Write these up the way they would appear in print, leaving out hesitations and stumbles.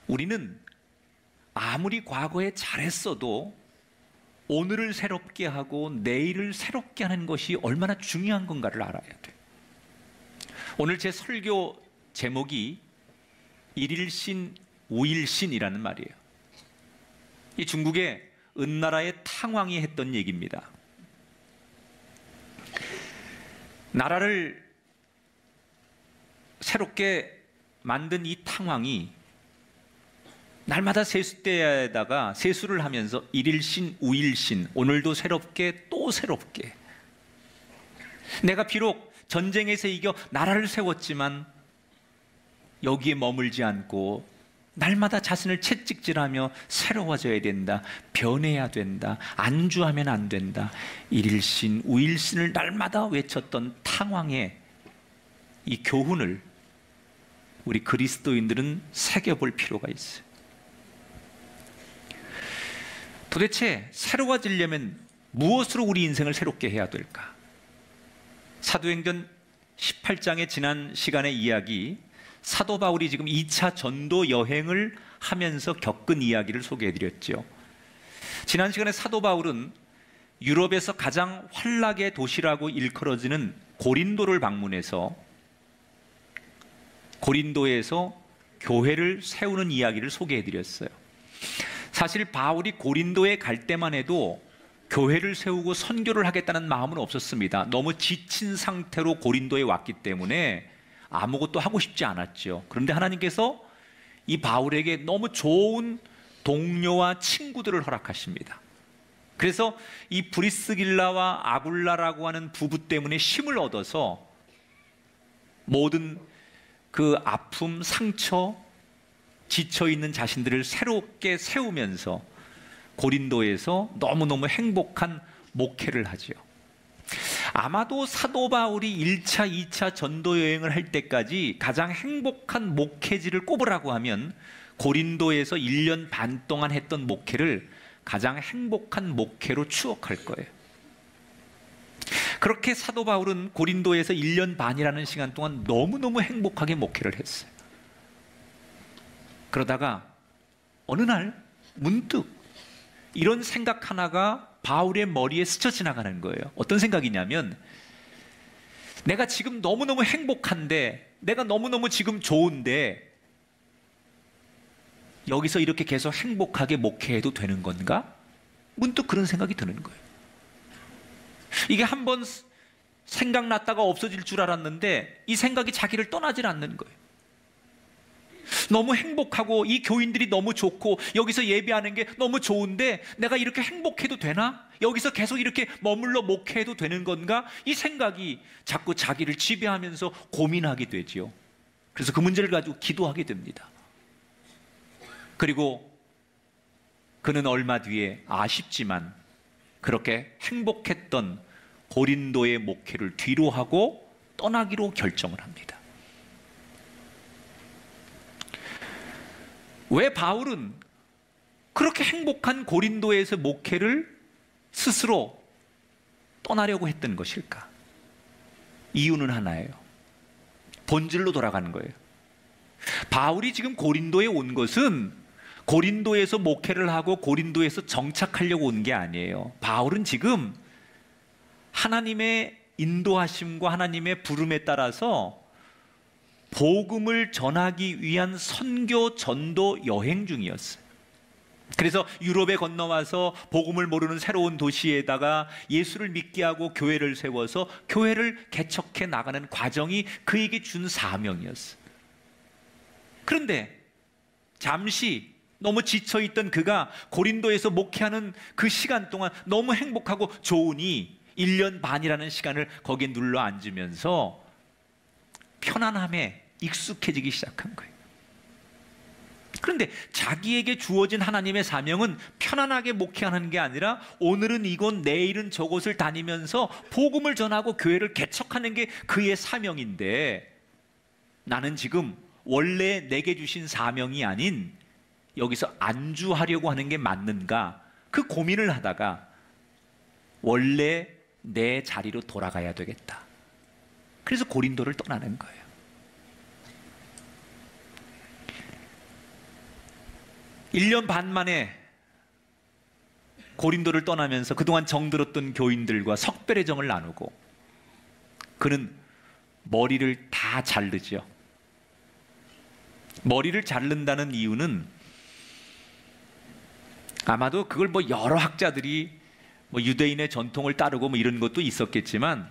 우리는 아무리 과거에 잘했어도 오늘을 새롭게 하고 내일을 새롭게 하는 것이 얼마나 중요한 건가를 알아야 돼. 오늘 제 설교 제목이 일일신, 우일신이라는 말이에요. 이 중국의 은나라의 탕왕이 했던 얘기입니다. 나라를 새롭게 만든 이 탕왕이 날마다 세숫대에다가 세수를 하면서 일일신, 우일신, 오늘도 새롭게 또 새롭게, 내가 비록 전쟁에서 이겨 나라를 세웠지만 여기에 머물지 않고 날마다 자신을 채찍질하며 새로워져야 된다, 변해야 된다, 안주하면 안 된다, 일일신, 우일신을 날마다 외쳤던 탕왕의 이 교훈을 우리 그리스도인들은 새겨볼 필요가 있어요. 도대체 새로워지려면 무엇으로 우리 인생을 새롭게 해야 될까? 사도행전 18장의 지난 시간의 이야기, 사도 바울이 지금 2차 전도 여행을 하면서 겪은 이야기를 소개해드렸죠. 지난 시간에 사도 바울은 유럽에서 가장 환락의 도시라고 일컬어지는 고린도를 방문해서 고린도에서 교회를 세우는 이야기를 소개해드렸어요. 사실 바울이 고린도에 갈 때만 해도 교회를 세우고 선교를 하겠다는 마음은 없었습니다. 너무 지친 상태로 고린도에 왔기 때문에 아무것도 하고 싶지 않았죠. 그런데 하나님께서 이 바울에게 너무 좋은 동료와 친구들을 허락하십니다. 그래서 이 브리스길라와 아굴라라고 하는 부부 때문에 힘을 얻어서 모든 그 아픔, 상처, 지쳐있는 자신들을 새롭게 세우면서 고린도에서 너무너무 행복한 목회를 하죠. 아마도 사도 바울이 1차, 2차 전도 여행을 할 때까지 가장 행복한 목회지를 꼽으라고 하면 고린도에서 1년 반 동안 했던 목회를 가장 행복한 목회로 추억할 거예요. 그렇게 사도 바울은 고린도에서 1년 반이라는 시간 동안 너무너무 행복하게 목회를 했어요. 그러다가 어느 날 문득 이런 생각 하나가 바울의 머리에 스쳐 지나가는 거예요. 어떤 생각이냐면, 내가 지금 너무너무 행복한데, 내가 너무너무 지금 좋은데 여기서 이렇게 계속 행복하게 목회해도 되는 건가? 문득 그런 생각이 드는 거예요. 이게 한번 생각났다가 없어질 줄 알았는데 이 생각이 자기를 떠나질 않는 거예요. 너무 행복하고 이 교인들이 너무 좋고 여기서 예배하는 게 너무 좋은데 내가 이렇게 행복해도 되나? 여기서 계속 이렇게 머물러 목회해도 되는 건가? 이 생각이 자꾸 자기를 지배하면서 고민하게 되지요. 그래서 그 문제를 가지고 기도하게 됩니다. 그리고 그는 얼마 뒤에 아쉽지만 그렇게 행복했던 고린도의 목회를 뒤로하고 떠나기로 결정을 합니다. 왜 바울은 그렇게 행복한 고린도에서 목회를 스스로 떠나려고 했던 것일까? 이유는 하나예요. 본질로 돌아가는 거예요. 바울이 지금 고린도에 온 것은 고린도에서 목회를 하고 고린도에서 정착하려고 온 게 아니에요. 바울은 지금 하나님의 인도하심과 하나님의 부름에 따라서 복음을 전하기 위한 선교 전도 여행 중이었어요. 그래서 유럽에 건너와서 복음을 모르는 새로운 도시에다가 예수를 믿게 하고 교회를 세워서 교회를 개척해 나가는 과정이 그에게 준 사명이었어요. 그런데 잠시 너무 지쳐있던 그가 고린도에서 목회하는 그 시간 동안 너무 행복하고 좋으니 1년 반이라는 시간을 거기에 눌러 앉으면서 편안함에 익숙해지기 시작한 거예요. 그런데 자기에게 주어진 하나님의 사명은 편안하게 목회하는 게 아니라 오늘은 이곳 내일은 저곳을 다니면서 복음을 전하고 교회를 개척하는 게 그의 사명인데, 나는 지금 원래 내게 주신 사명이 아닌 여기서 안주하려고 하는 게 맞는가, 그 고민을 하다가 원래 내 자리로 돌아가야 되겠다. 그래서 고린도를 떠나는 거예요. 1년 반 만에 고린도를 떠나면서 그동안 정들었던 교인들과 석별의 정을 나누고 그는 머리를 다 자르죠. 머리를 자른다는 이유는 아마도 그걸 뭐 여러 학자들이 뭐 유대인의 전통을 따르고 뭐 이런 것도 있었겠지만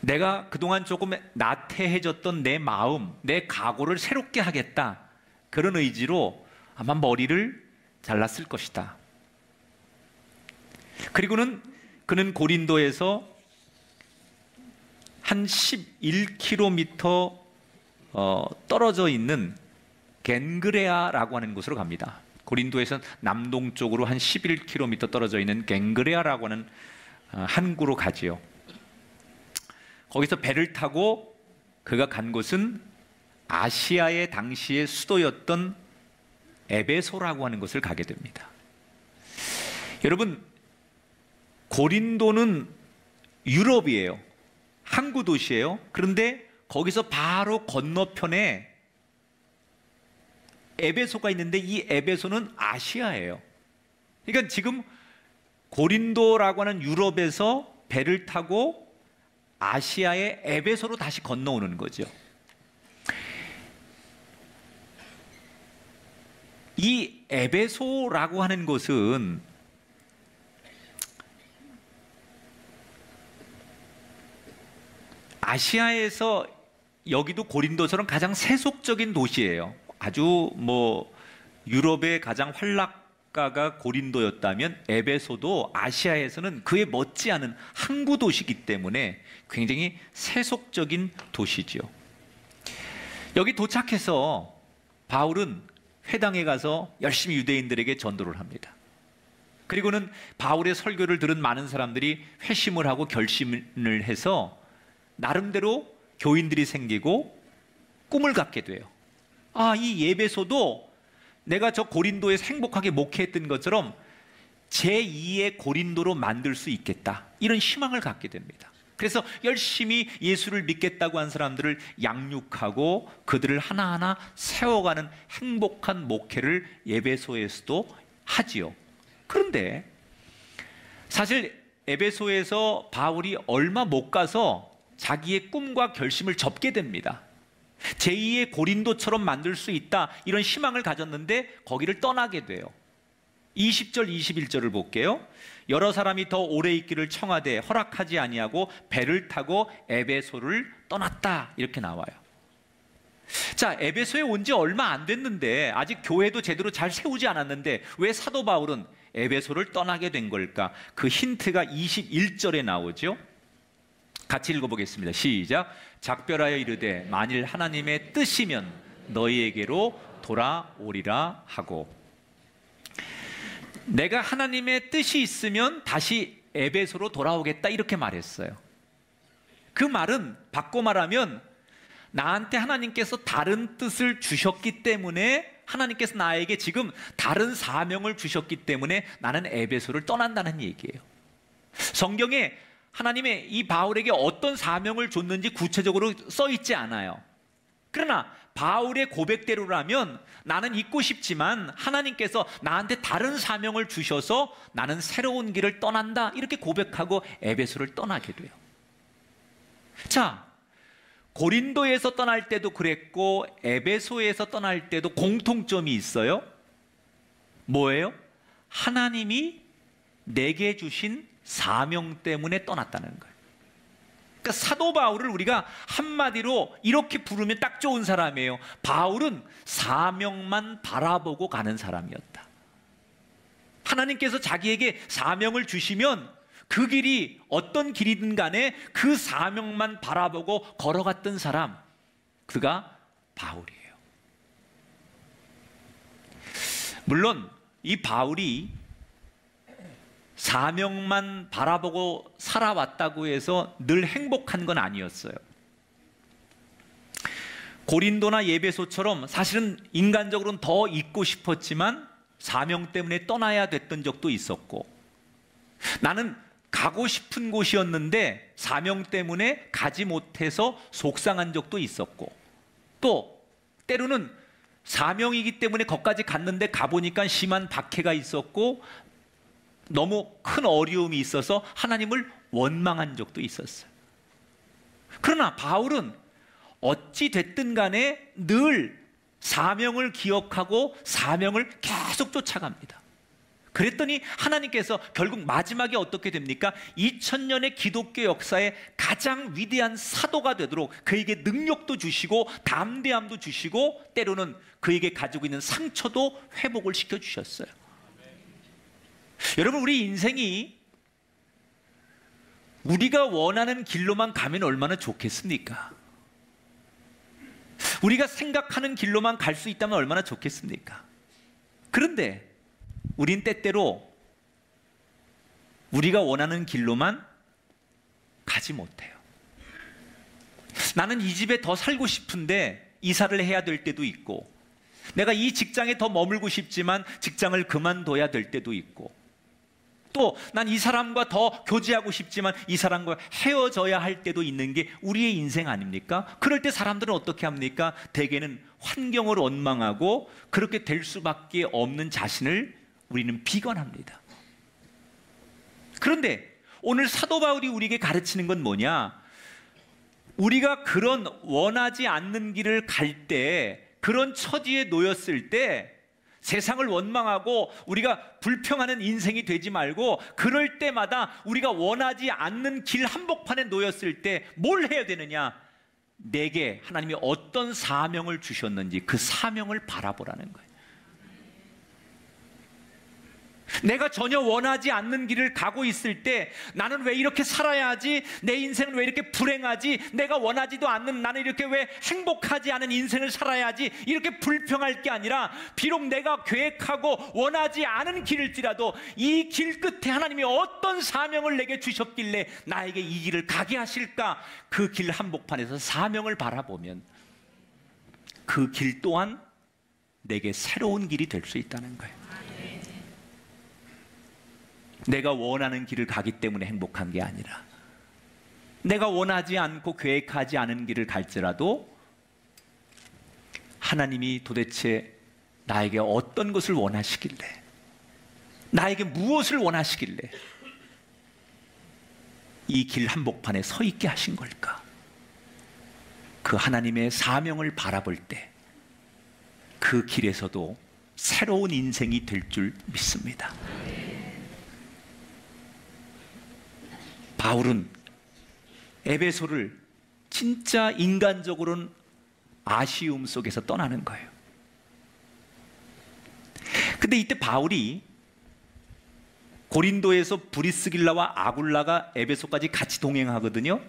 내가 그동안 조금 나태해졌던 내 마음, 내 각오를 새롭게 하겠다, 그런 의지로 아마 머리를 잘랐을 것이다. 그리고는 그는 고린도에서 한 11km 떨어져 있는 겐그레아라고 하는 곳으로 갑니다. 고린도에서 남동쪽으로 한 11km 떨어져 있는 겐그레아라고 하는 항구로 가지요. 거기서 배를 타고 그가 간 곳은 아시아의 당시의 수도였던 에베소라고 하는 곳을 가게 됩니다. 여러분, 고린도는 유럽이에요. 항구 도시예요. 그런데 거기서 바로 건너편에 에베소가 있는데 이 에베소는 아시아예요. 그러니까 지금 고린도라고 하는 유럽에서 배를 타고 아시아의 에베소로 다시 건너오는 거죠. 이 에베소라고 하는 곳은 아시아에서 여기도 고린도처럼 가장 세속적인 도시예요. 아주 뭐 유럽의 가장 활락가가 고린도였다면 에베소도 아시아에서는 그에 못지않은 항구 도시이기 때문에 굉장히 세속적인 도시죠. 여기 도착해서 바울은 회당에 가서 열심히 유대인들에게 전도를 합니다. 그리고는 바울의 설교를 들은 많은 사람들이 회심을 하고 결심을 해서 나름대로 교인들이 생기고 꿈을 갖게 돼요. 아, 이 에베소도 내가 저 고린도에서 행복하게 목회했던 것처럼 제2의 고린도로 만들 수 있겠다, 이런 희망을 갖게 됩니다. 그래서 열심히 예수를 믿겠다고 한 사람들을 양육하고 그들을 하나하나 세워가는 행복한 목회를 에베소에서도 하지요. 그런데 사실 에베소에서 바울이 얼마 못 가서 자기의 꿈과 결심을 접게 됩니다. 제2의 고린도처럼 만들 수 있다, 이런 희망을 가졌는데 거기를 떠나게 돼요. 20절 21절을 볼게요. 여러 사람이 더 오래 있기를 청하되 허락하지 아니하고 배를 타고 에베소를 떠났다, 이렇게 나와요. 자, 에베소에 온 지 얼마 안 됐는데 아직 교회도 제대로 잘 세우지 않았는데 왜 사도 바울은 에베소를 떠나게 된 걸까? 그 힌트가 21절에 나오죠. 같이 읽어보겠습니다. 시작. 작별하여 이르되 만일 하나님의 뜻이면 너희에게로 돌아오리라 하고, 내가 하나님의 뜻이 있으면 다시 에베소로 돌아오겠다, 이렇게 말했어요. 그 말은 바꿔 말하면 나한테 하나님께서 다른 뜻을 주셨기 때문에, 하나님께서 나에게 지금 다른 사명을 주셨기 때문에 나는 에베소를 떠난다는 얘기예요. 성경에 하나님의 이 바울에게 어떤 사명을 줬는지 구체적으로 써 있지 않아요. 그러나 바울의 고백대로라면 나는 있고 싶지만 하나님께서 나한테 다른 사명을 주셔서 나는 새로운 길을 떠난다, 이렇게 고백하고 에베소를 떠나게 돼요. 자, 고린도에서 떠날 때도 그랬고 에베소에서 떠날 때도 공통점이 있어요. 뭐예요? 하나님이 내게 주신 사명 때문에 떠났다는 거예요. 그러니까 사도 바울을 우리가 한마디로 이렇게 부르면 딱 좋은 사람이에요. 바울은 사명만 바라보고 가는 사람이었다. 하나님께서 자기에게 사명을 주시면 그 길이 어떤 길이든 간에 그 사명만 바라보고 걸어갔던 사람, 그가 바울이에요. 물론 이 바울이 사명만 바라보고 살아왔다고 해서 늘 행복한 건 아니었어요. 고린도나 에베소처럼 사실은 인간적으로는 더 있고 싶었지만 사명 때문에 떠나야 됐던 적도 있었고, 나는 가고 싶은 곳이었는데 사명 때문에 가지 못해서 속상한 적도 있었고, 또 때로는 사명이기 때문에 거기까지 갔는데 가보니까 심한 박해가 있었고 너무 큰 어려움이 있어서 하나님을 원망한 적도 있었어요. 그러나 바울은 어찌 됐든 간에 늘 사명을 기억하고 사명을 계속 쫓아갑니다. 그랬더니 하나님께서 결국 마지막에 어떻게 됩니까? 2000년의 기독교 역사의 가장 위대한 사도가 되도록 그에게 능력도 주시고 담대함도 주시고 때로는 그에게 가지고 있는 상처도 회복을 시켜주셨어요. 여러분, 우리 인생이 우리가 원하는 길로만 가면 얼마나 좋겠습니까? 우리가 생각하는 길로만 갈 수 있다면 얼마나 좋겠습니까? 그런데 우린 때때로 우리가 원하는 길로만 가지 못해요. 나는 이 집에 더 살고 싶은데 이사를 해야 될 때도 있고, 내가 이 직장에 더 머물고 싶지만 직장을 그만둬야 될 때도 있고, 또 난 이 사람과 더 교제하고 싶지만 이 사람과 헤어져야 할 때도 있는 게 우리의 인생 아닙니까? 그럴 때 사람들은 어떻게 합니까? 대개는 환경을 원망하고 그렇게 될 수밖에 없는 자신을 우리는 비관합니다. 그런데 오늘 사도 바울이 우리에게 가르치는 건 뭐냐? 우리가 그런 원하지 않는 길을 갈 때, 그런 처지에 놓였을 때 세상을 원망하고 우리가 불평하는 인생이 되지 말고, 그럴 때마다 우리가 원하지 않는 길 한복판에 놓였을 때 뭘 해야 되느냐? 내게 하나님이 어떤 사명을 주셨는지 그 사명을 바라보라는 거예요. 내가 전혀 원하지 않는 길을 가고 있을 때 나는 왜 이렇게 살아야 하지? 내 인생은 왜 이렇게 불행하지? 내가 원하지도 않는, 나는 이렇게 왜 행복하지 않은 인생을 살아야 하지? 이렇게 불평할 게 아니라, 비록 내가 계획하고 원하지 않은 길일지라도 이 길 끝에 하나님이 어떤 사명을 내게 주셨길래 나에게 이 길을 가게 하실까? 그 길 한복판에서 사명을 바라보면 그 길 또한 내게 새로운 길이 될 수 있다는 거예요. 내가 원하는 길을 가기 때문에 행복한 게 아니라, 내가 원하지 않고 계획하지 않은 길을 갈지라도 하나님이 도대체 나에게 어떤 것을 원하시길래, 나에게 무엇을 원하시길래 이 길 한복판에 서 있게 하신 걸까? 그 하나님의 사명을 바라볼 때 그 길에서도 새로운 인생이 될 줄 믿습니다. 바울은 에베소를 진짜 인간적으로는 아쉬움 속에서 떠나는 거예요. 근데 이때 바울이 고린도에서 브리스길라와 아굴라가 에베소까지 같이 동행하거든요.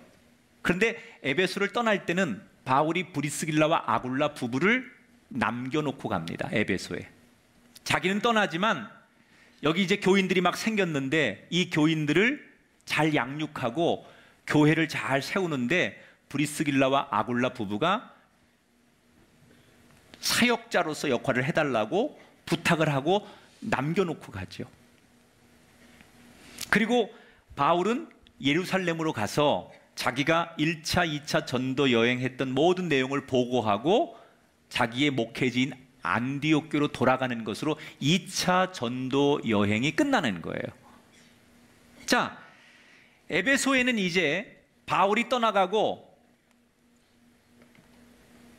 그런데 에베소를 떠날 때는 바울이 브리스길라와 아굴라 부부를 남겨놓고 갑니다. 에베소에. 자기는 떠나지만 여기 이제 교인들이 막 생겼는데 이 교인들을 잘 양육하고 교회를 잘 세우는데 브리스길라와 아굴라 부부가 사역자로서 역할을 해달라고 부탁을 하고 남겨놓고 가죠. 그리고 바울은 예루살렘으로 가서 자기가 1차, 2차 전도 여행했던 모든 내용을 보고하고 자기의 목회지인 안디옥교로 돌아가는 것으로 2차 전도 여행이 끝나는 거예요. 자, 에베소에는 이제 바울이 떠나가고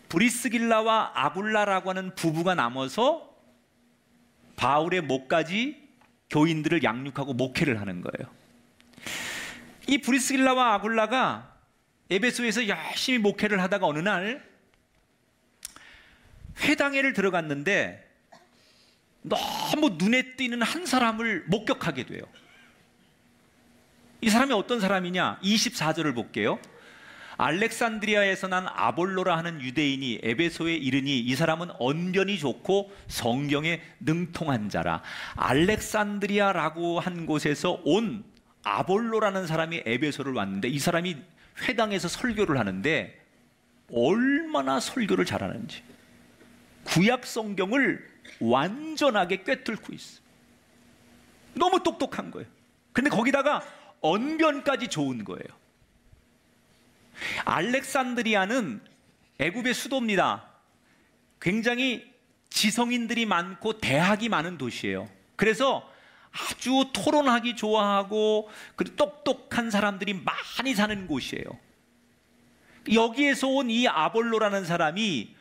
브리스길라와 아굴라라고 하는 부부가 남아서 바울의 목까지 교인들을 양육하고 목회를 하는 거예요. 이 브리스길라와 아굴라가 에베소에서 열심히 목회를 하다가 어느 날 회당회를 들어갔는데 너무 눈에 띄는 한 사람을 목격하게 돼요. 이 사람이 어떤 사람이냐? 24절을 볼게요. 알렉산드리아에서 난 아볼로라 하는 유대인이 에베소에 이르니 이 사람은 언변이 좋고 성경에 능통한 자라. 알렉산드리아라고 한 곳에서 온 아볼로라는 사람이 에베소를 왔는데, 이 사람이 회당에서 설교를 하는데 얼마나 설교를 잘하는지 구약 성경을 완전하게 꿰뚫고 있어. 너무 똑똑한 거예요. 근데 거기다가 언변까지 좋은 거예요. 알렉산드리아는 애굽의 수도입니다. 굉장히 지성인들이 많고 대학이 많은 도시예요. 그래서 아주 토론하기 좋아하고 그리고 똑똑한 사람들이 많이 사는 곳이에요. 여기에서 온 이 아볼로라는 사람이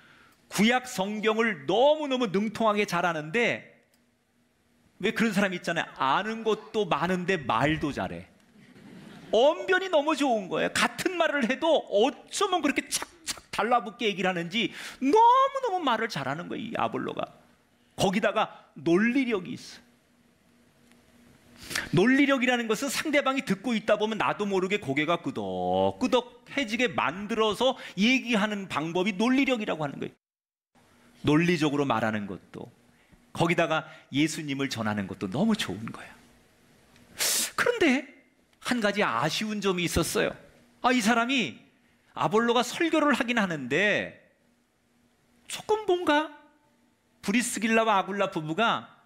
구약 성경을 너무너무 능통하게 잘 아는데, 왜 그런 사람이 있잖아요. 아는 것도 많은데 말도 잘해. 언변이 너무 좋은 거예요. 같은 말을 해도 어쩌면 그렇게 착착 달라붙게 얘기를 하는지 너무너무 말을 잘하는 거예요, 이 아볼로가. 거기다가 논리력이 있어요. 논리력이라는 것은 상대방이 듣고 있다 보면 나도 모르게 고개가 끄덕끄덕해지게 만들어서 얘기하는 방법이 논리력이라고 하는 거예요. 논리적으로 말하는 것도, 거기다가 예수님을 전하는 것도 너무 좋은 거예요. 그런데 한 가지 아쉬운 점이 있었어요. 이 사람이 아볼로가 설교를 하긴 하는데 조금 뭔가 브리스길라와 아굴라 부부가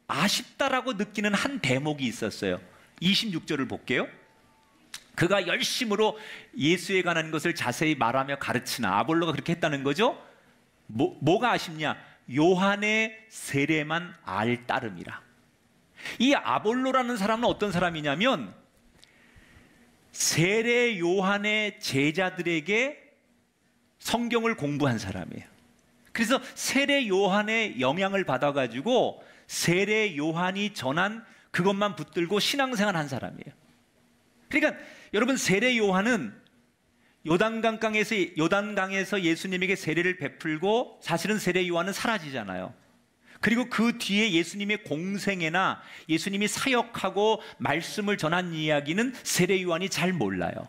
아쉽다라고 느끼는 한 대목이 있었어요. 26절을 볼게요. 그가 열심으로 예수에 관한 것을 자세히 말하며 가르치나, 아볼로가 그렇게 했다는 거죠. 뭐가 아쉽냐? 요한의 세례만 알 따름이라. 이 아볼로라는 사람은 어떤 사람이냐면 세례 요한의 제자들에게 성경을 공부한 사람이에요. 그래서 세례 요한의 영향을 받아가지고 세례 요한이 전한 그것만 붙들고 신앙생활 한 사람이에요. 그러니까 여러분, 세례 요한은 요단강에서 예수님에게 세례를 베풀고 사실은 세례 요한은 사라지잖아요. 그리고 그 뒤에 예수님의 공생애나 예수님이 사역하고 말씀을 전한 이야기는 세례 요한이 잘 몰라요.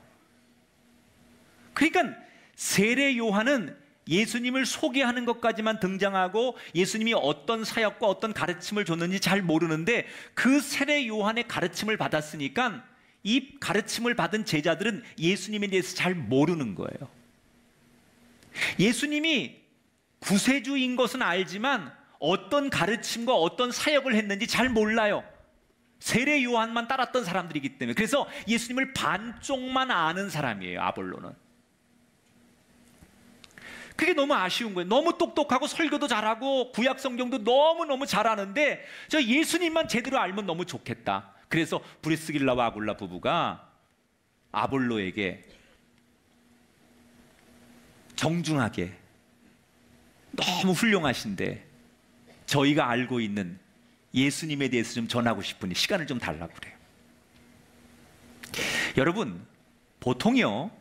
그러니까 세례 요한은 예수님을 소개하는 것까지만 등장하고 예수님이 어떤 사역과 어떤 가르침을 줬는지 잘 모르는데, 그 세례 요한의 가르침을 받았으니까 이 가르침을 받은 제자들은 예수님에 대해서 잘 모르는 거예요. 예수님이 구세주인 것은 알지만 어떤 가르침과 어떤 사역을 했는지 잘 몰라요. 세례 요한만 따랐던 사람들이기 때문에. 그래서 예수님을 반쪽만 아는 사람이에요, 아볼로는. 그게 너무 아쉬운 거예요. 너무 똑똑하고 설교도 잘하고 구약 성경도 너무너무 잘하는데 저 예수님만 제대로 알면 너무 좋겠다. 그래서 브리스길라와 아굴라 부부가 아볼로에게 정중하게, 너무 훌륭하신데 저희가 알고 있는 예수님에 대해서 좀 전하고 싶으니 시간을 좀 달라고 그래요. 여러분, 보통요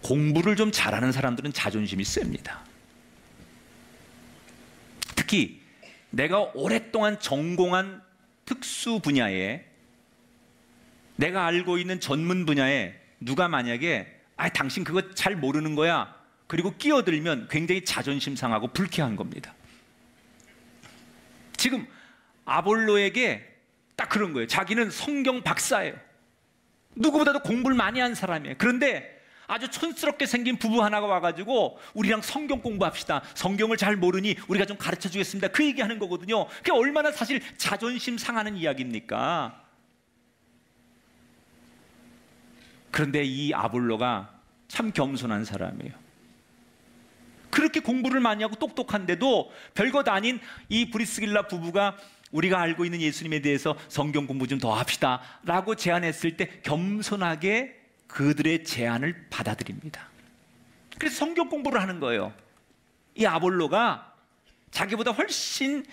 공부를 좀 잘하는 사람들은 자존심이 셉니다. 특히 내가 오랫동안 전공한 특수 분야에, 내가 알고 있는 전문 분야에 누가 만약에 당신 그거 잘 모르는 거야, 그리고 끼어들면 굉장히 자존심 상하고 불쾌한 겁니다. 지금 아볼로에게 딱 그런 거예요. 자기는 성경 박사예요. 누구보다도 공부를 많이 한 사람이에요. 그런데 아주 촌스럽게 생긴 부부 하나가 와가지고 우리랑 성경 공부합시다. 성경을 잘 모르니 우리가 좀 가르쳐 주겠습니다. 그 얘기하는 거거든요. 그게 얼마나 사실 자존심 상하는 이야기입니까? 그런데 이 아볼로가 참 겸손한 사람이에요. 그렇게 공부를 많이 하고 똑똑한데도 별것 아닌 이 브리스길라 부부가 우리가 알고 있는 예수님에 대해서 성경 공부 좀 더 합시다 라고 제안했을 때 겸손하게 그들의 제안을 받아들입니다. 그래서 성경 공부를 하는 거예요. 이 아볼로가 자기보다 훨씬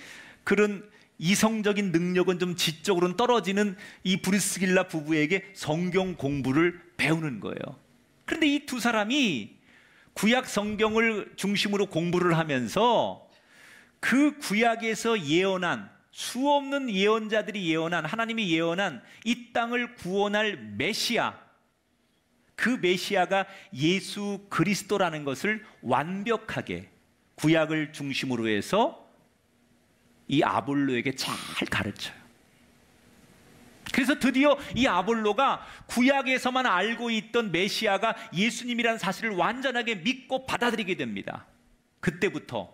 그런 이성적인 능력은 좀 지적으로는 떨어지는 이 브리스길라 부부에게 성경 공부를 배우는 거예요. 그런데 이 두 사람이 구약 성경을 중심으로 공부를 하면서 그 구약에서 예언한, 수없는 예언자들이 예언한, 하나님이 예언한 이 땅을 구원할 메시아, 그 메시아가 예수 그리스도라는 것을 완벽하게 구약을 중심으로 해서 이 아볼로에게 잘 가르쳐요. 그래서 드디어 이 아볼로가 구약에서만 알고 있던 메시아가 예수님이라는 사실을 완전하게 믿고 받아들이게 됩니다. 그때부터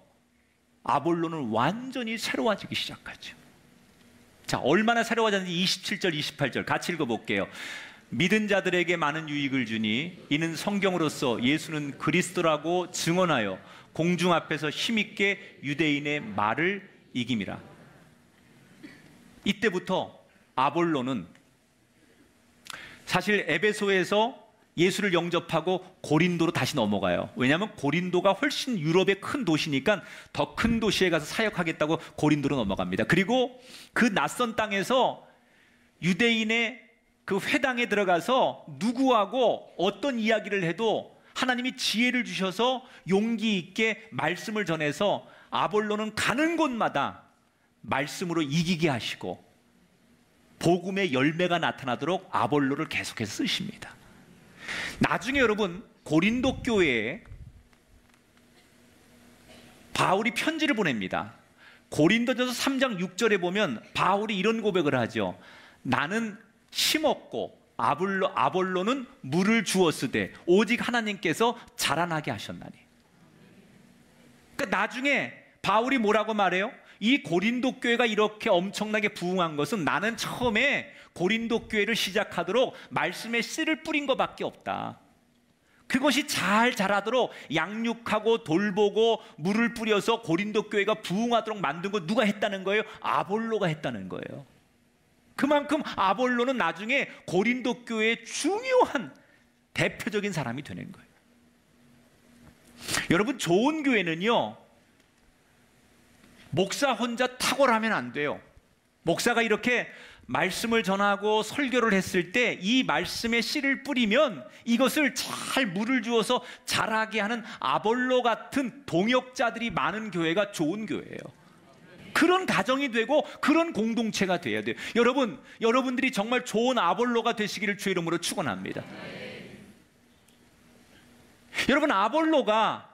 아볼로는 완전히 새로워지기 시작하죠. 자, 얼마나 새로워졌는지 27절, 28절 같이 읽어볼게요. 믿은 자들에게 많은 유익을 주니 이는 성경으로서 예수는 그리스도라고 증언하여 공중 앞에서 힘있게 유대인의 말을 이김이라. 이때부터 아볼로는 사실 에베소에서 예수를 영접하고 고린도로 다시 넘어가요. 왜냐하면 고린도가 훨씬 유럽의 큰 도시니까 더 큰 도시에 가서 사역하겠다고 고린도로 넘어갑니다. 그리고 그 낯선 땅에서 유대인의 그 회당에 들어가서 누구하고 어떤 이야기를 해도 하나님이 지혜를 주셔서 용기 있게 말씀을 전해서 아볼로는 가는 곳마다 말씀으로 이기게 하시고 복음의 열매가 나타나도록 아볼로를 계속해서 쓰십니다. 나중에 여러분 고린도 교회에 바울이 편지를 보냅니다. 고린도전서 3장 6절에 보면 바울이 이런 고백을 하죠. 나는 심었고 아볼로는 물을 주었으되 오직 하나님께서 자라나게 하셨나니. 그러니까 나중에 바울이 뭐라고 말해요? 이 고린도 교회가 이렇게 엄청나게 부흥한 것은 나는 처음에 고린도 교회를 시작하도록 말씀의 씨를 뿌린 것밖에 없다. 그것이 잘 자라도록 양육하고 돌보고 물을 뿌려서 고린도 교회가 부흥하도록 만든 거 누가 했다는 거예요? 아볼로가 했다는 거예요. 그만큼 아볼로는 나중에 고린도 교회의 중요한 대표적인 사람이 되는 거예요. 여러분, 좋은 교회는요, 목사 혼자 탁월하면 안 돼요. 목사가 이렇게 말씀을 전하고 설교를 했을 때 이 말씀에 씨를 뿌리면 이것을 잘 물을 주어서 자라게 하는 아볼로 같은 동역자들이 많은 교회가 좋은 교회예요. 그런 가정이 되고 그런 공동체가 돼야 돼요. 여러분들이 정말 좋은 아볼로가 되시기를 주의 이름으로 축원합니다. 여러분, 아볼로가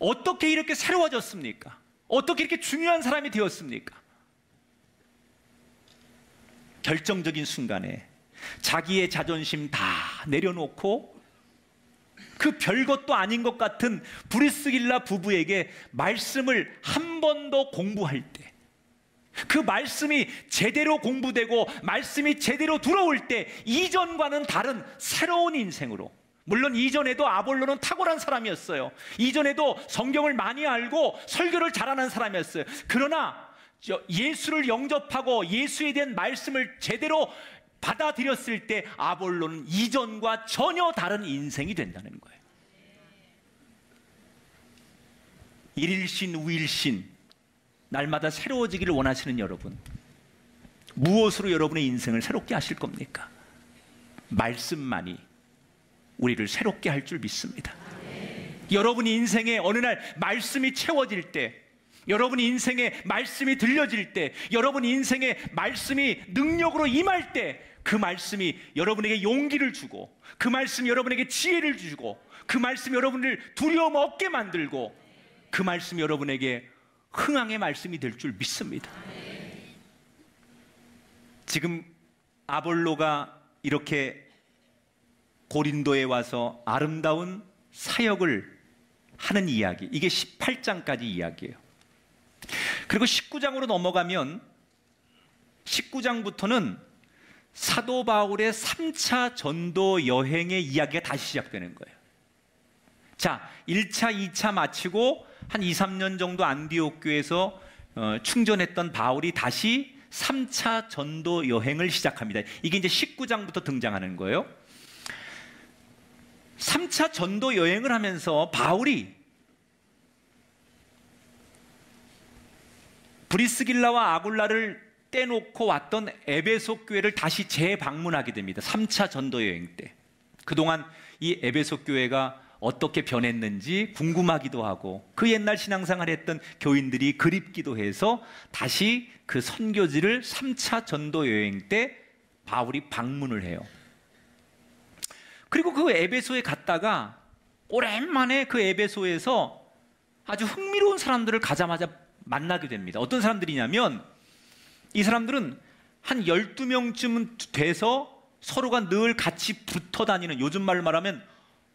어떻게 이렇게 새로워졌습니까? 어떻게 이렇게 중요한 사람이 되었습니까? 결정적인 순간에 자기의 자존심 다 내려놓고 그 별것도 아닌 것 같은 브리스길라 부부에게 말씀을 한 번 더 공부할 때, 그 말씀이 제대로 공부되고 말씀이 제대로 들어올 때 이전과는 다른 새로운 인생으로, 물론 이전에도 아볼로는 탁월한 사람이었어요. 이전에도 성경을 많이 알고 설교를 잘하는 사람이었어요. 그러나 예수를 영접하고 예수에 대한 말씀을 제대로 받아들였을 때 아볼로는 이전과 전혀 다른 인생이 된다는 거예요. 일일신 우일신, 날마다 새로워지기를 원하시는 여러분, 무엇으로 여러분의 인생을 새롭게 하실 겁니까? 말씀만이 우리를 새롭게 할 줄 믿습니다. 여러분 인생에 어느 날 말씀이 채워질 때, 여러분 인생에 말씀이 들려질 때, 여러분 인생에 말씀이 능력으로 임할 때, 그 말씀이 여러분에게 용기를 주고, 그 말씀이 여러분에게 지혜를 주고, 그 말씀이 여러분을 두려움 없게 만들고, 그 말씀이 여러분에게 흥황의 말씀이 될 줄 믿습니다. 지금 아볼로가 이렇게 고린도에 와서 아름다운 사역을 하는 이야기, 이게 18장까지 이야기예요. 그리고 19장으로 넘어가면 19장부터는 사도 바울의 3차 전도 여행의 이야기가 다시 시작되는 거예요. 자, 1차, 2차 마치고 한 2, 3년 정도 안디옥 교회에서 충전했던 바울이 다시 3차 전도 여행을 시작합니다. 이게 이제 19장부터 등장하는 거예요. 3차 전도 여행을 하면서 바울이 브리스길라와 아굴라를 떼놓고 왔던 에베소 교회를 다시 재방문하게 됩니다. 3차 전도 여행 때. 그동안 이 에베소 교회가 어떻게 변했는지 궁금하기도 하고, 그 옛날 신앙생활 했던 교인들이 그립기도 해서 다시 그 선교지를 3차 전도 여행 때 바울이 방문을 해요. 그리고 그 에베소에 갔다가 오랜만에 그 에베소에서 아주 흥미로운 사람들을 가자마자 만나게 됩니다. 어떤 사람들이냐면, 이 사람들은 한 12명쯤 돼서 서로가 늘 같이 붙어 다니는, 요즘 말로 말하면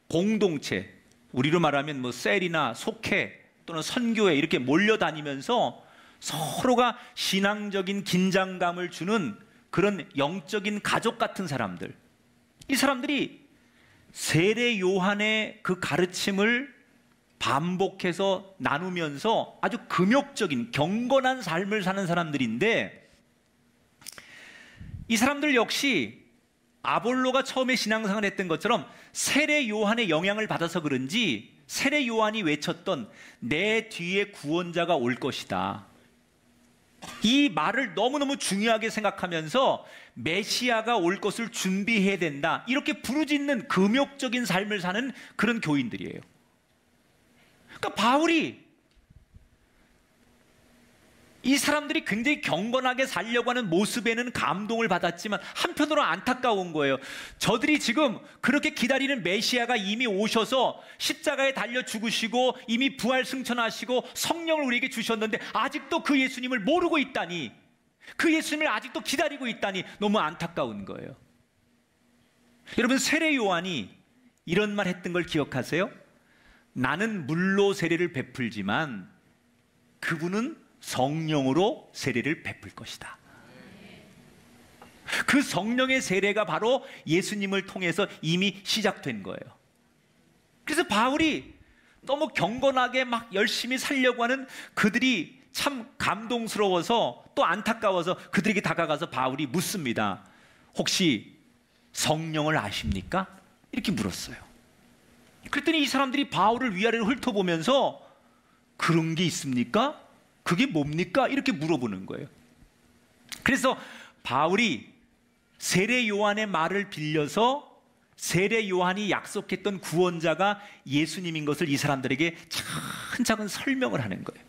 공동체, 우리로 말하면 뭐 셀이나 속회 또는 선교회 이렇게 몰려다니면서 서로가 신앙적인 긴장감을 주는 그런 영적인 가족 같은 사람들. 이 사람들이 세례 요한의 그 가르침을 반복해서 나누면서 아주 금욕적인 경건한 삶을 사는 사람들인데, 이 사람들 역시 아볼로가 처음에 신앙생활을 했던 것처럼 세례 요한의 영향을 받아서 그런지 세례 요한이 외쳤던 내 뒤에 구원자가 올 것이다, 이 말을 너무너무 중요하게 생각하면서 메시아가 올 것을 준비해야 된다, 이렇게 부르짖는 금욕적인 삶을 사는 그런 교인들이에요. 그러니까 바울이 이 사람들이 굉장히 경건하게 살려고 하는 모습에는 감동을 받았지만 한편으로 안타까운 거예요. 저들이 지금 그렇게 기다리는 메시아가 이미 오셔서 십자가에 달려 죽으시고 이미 부활 승천하시고 성령을 우리에게 주셨는데 아직도 그 예수님을 모르고 있다니, 그 예수님을 아직도 기다리고 있다니 너무 안타까운 거예요. 여러분, 세례 요한이 이런 말 했던 걸 기억하세요? 나는 물로 세례를 베풀지만 그분은 성령으로 세례를 베풀 것이다. 그 성령의 세례가 바로 예수님을 통해서 이미 시작된 거예요. 그래서 바울이 너무 경건하게 막 열심히 살려고 하는 그들이 참 감동스러워서 또 안타까워서 그들에게 다가가서 바울이 묻습니다. 혹시 성령을 아십니까? 이렇게 물었어요. 그랬더니 이 사람들이 바울을 위아래로 훑어보면서 그런 게 있습니까? 그게 뭡니까? 이렇게 물어보는 거예요. 그래서 바울이 세례 요한의 말을 빌려서 세례 요한이 약속했던 구원자가 예수님인 것을 이 사람들에게 차근차근 설명을 하는 거예요.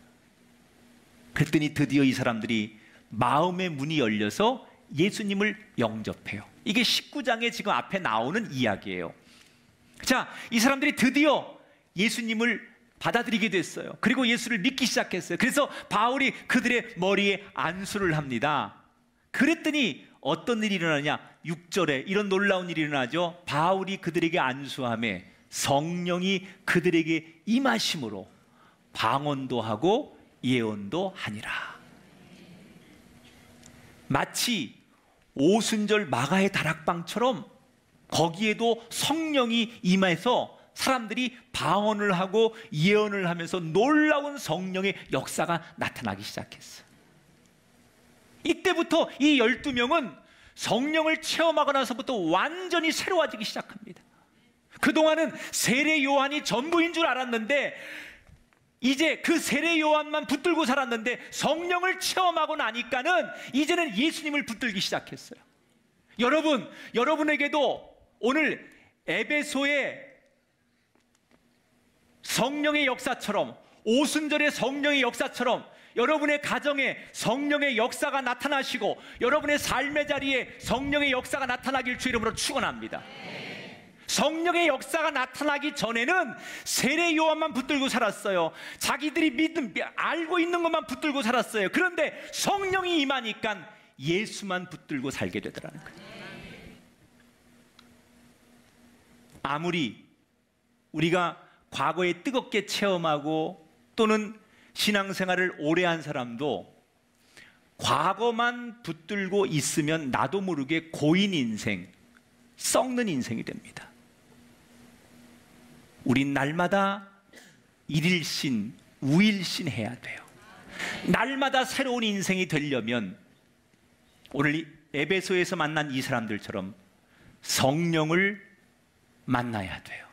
그랬더니 드디어 이 사람들이 마음의 문이 열려서 예수님을 영접해요. 이게 19장에 지금 앞에 나오는 이야기예요. 자, 이 사람들이 드디어 예수님을 받아들이게 됐어요. 그리고 예수를 믿기 시작했어요. 그래서 바울이 그들의 머리에 안수를 합니다. 그랬더니 어떤 일이 일어나냐? 6절에 이런 놀라운 일이 일어나죠. 바울이 그들에게 안수함에 성령이 그들에게 임하심으로 방언도 하고 예언도 하니라. 마치 오순절 마가의 다락방처럼 거기에도 성령이 임해서 사람들이 방언을 하고 예언을 하면서 놀라운 성령의 역사가 나타나기 시작했어요. 이때부터 이 12명은 성령을 체험하고 나서부터 완전히 새로워지기 시작합니다. 그동안은 세례 요한이 전부인 줄 알았는데 이제 그 세례 요한만 붙들고 살았는데 성령을 체험하고 나니까는 이제는 예수님을 붙들기 시작했어요. 여러분에게도 오늘 에베소의 성령의 역사처럼, 오순절의 성령의 역사처럼 여러분의 가정에 성령의 역사가 나타나시고 여러분의 삶의 자리에 성령의 역사가 나타나길 주 이름으로 축원합니다. 성령의 역사가 나타나기 전에는 세례 요한만 붙들고 살았어요. 자기들이 알고 있는 것만 붙들고 살았어요. 그런데 성령이 임하니까 예수만 붙들고 살게 되더라는 거예요. 아무리 우리가 과거에 뜨겁게 체험하고 또는 신앙생활을 오래 한 사람도 과거만 붙들고 있으면 나도 모르게 고인 인생, 썩는 인생이 됩니다. 우린 날마다 일일신, 우일신 해야 돼요. 날마다 새로운 인생이 되려면 오늘 에베소에서 만난 이 사람들처럼 성령을 만나야 돼요.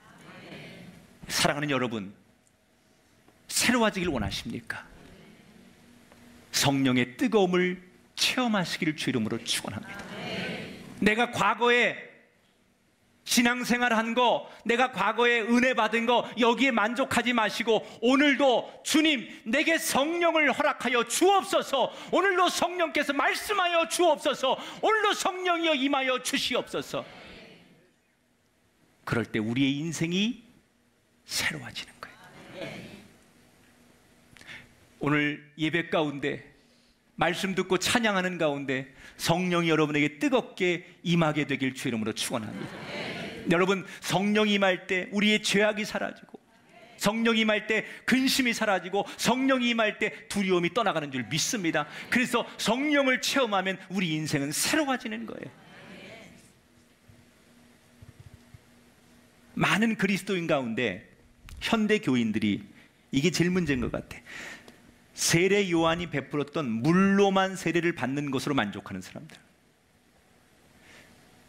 사랑하는 여러분, 새로워지길 원하십니까? 성령의 뜨거움을 체험하시기를 주 이름으로 축원합니다. 내가 과거에 신앙생활한 거, 내가 과거에 은혜 받은 거 여기에 만족하지 마시고 오늘도 주님 내게 성령을 허락하여 주옵소서, 오늘도 성령께서 말씀하여 주옵소서, 오늘도 성령이여 임하여 주시옵소서. 그럴 때 우리의 인생이 새로워지는 거예요. 오늘 예배 가운데 말씀 듣고 찬양하는 가운데 성령이 여러분에게 뜨겁게 임하게 되길 주 이름으로 축원합니다. 여러분, 성령이 임할 때 우리의 죄악이 사라지고 성령이 임할 때 근심이 사라지고 성령이 임할 때 두려움이 떠나가는 줄 믿습니다. 그래서 성령을 체험하면 우리 인생은 새로워지는 거예요. 많은 그리스도인 가운데 현대 교인들이 이게 제일 문제인 것 같아. 세례 요한이 베풀었던 물로만 세례를 받는 것으로 만족하는 사람들.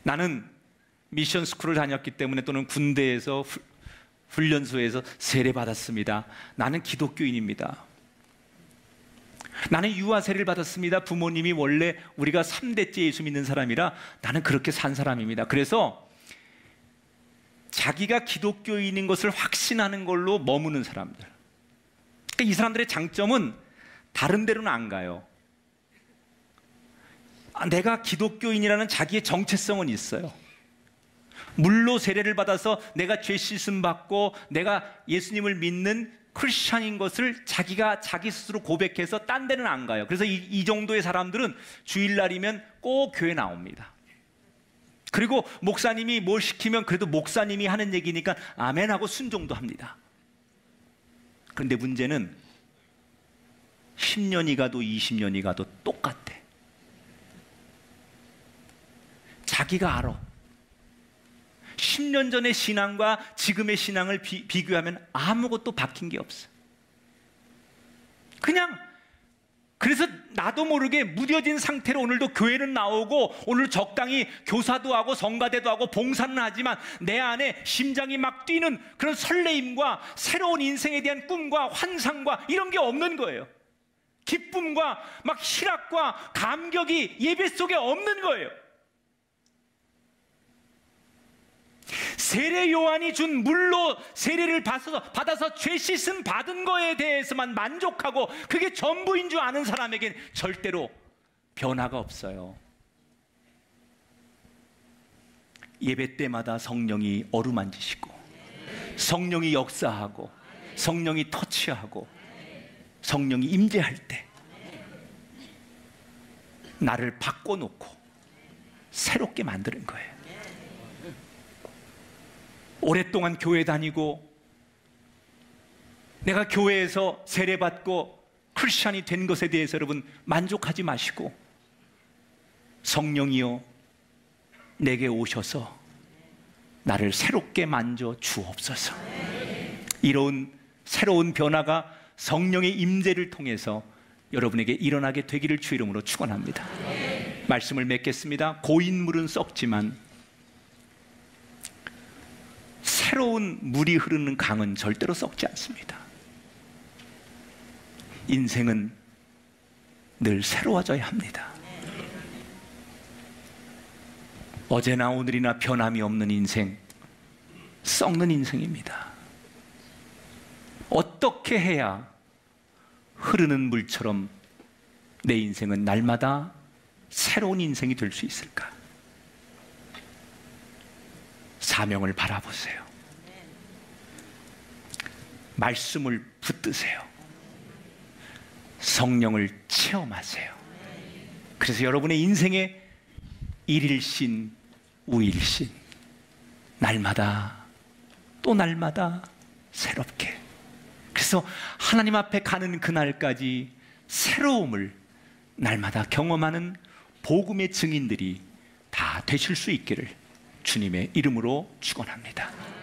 나는 미션 스쿨을 다녔기 때문에 또는 군대에서 훈련소에서 세례 받았습니다. 나는 기독교인입니다. 나는 유아 세례를 받았습니다. 부모님이 원래 우리가 3대째 예수 믿는 사람이라 나는 그렇게 산 사람입니다. 그래서 자기가 기독교인인 것을 확신하는 걸로 머무는 사람들. 그러니까 이 사람들의 장점은 다른 데로는 안 가요. 내가 기독교인이라는 자기의 정체성은 있어요. 물로 세례를 받아서 내가 죄 씻음 받고 내가 예수님을 믿는 크리스찬인 것을 자기가 자기 스스로 고백해서 딴 데는 안 가요. 그래서 이 정도의 사람들은 주일날이면 꼭 교회 나옵니다. 그리고 목사님이 뭘 시키면 그래도 목사님이 하는 얘기니까 아멘하고 순종도 합니다. 그런데 문제는 10년이 가도 20년이 가도 똑같아. 자기가 알아. 10년 전의 신앙과 지금의 신앙을 비교하면 아무것도 바뀐 게 없어. 그냥 그래서 나도 모르게 무뎌진 상태로 오늘도 교회는 나오고 오늘 적당히 교사도 하고 성가대도 하고 봉사는 하지만 내 안에 심장이 막 뛰는 그런 설레임과 새로운 인생에 대한 꿈과 환상과 이런 게 없는 거예요. 기쁨과 막 희락과 감격이 예배 속에 없는 거예요. 세례 요한이 준 물로 세례를 받아서 죄 씻음 받은 거에 대해서만 만족하고 그게 전부인 줄 아는 사람에겐 절대로 변화가 없어요. 예배 때마다 성령이 어루만지시고 성령이 역사하고 성령이 터치하고 성령이 임재할 때 나를 바꿔놓고 새롭게 만드는 거예요. 오랫동안 교회 다니고 내가 교회에서 세례받고 크리스찬이 된 것에 대해서 여러분 만족하지 마시고 성령이여 내게 오셔서 나를 새롭게 만져 주옵소서. 이런 새로운 변화가 성령의 임재를 통해서 여러분에게 일어나게 되기를 주 이름으로 축원합니다. 말씀을 맺겠습니다. 고인물은 썩지만 새로운 물이 흐르는 강은 절대로 썩지 않습니다. 인생은 늘 새로워져야 합니다. 어제나 오늘이나 변함이 없는 인생, 썩는 인생입니다. 어떻게 해야 흐르는 물처럼 내 인생은 날마다 새로운 인생이 될 수 있을까? 사명을 바라보세요. 말씀을 붙드세요. 성령을 체험하세요. 그래서 여러분의 인생에 일일신, 우일신, 날마다 또 날마다 새롭게. 그래서 하나님 앞에 가는 그날까지 새로움을 날마다 경험하는 복음의 증인들이 다 되실 수 있기를 주님의 이름으로 축원합니다.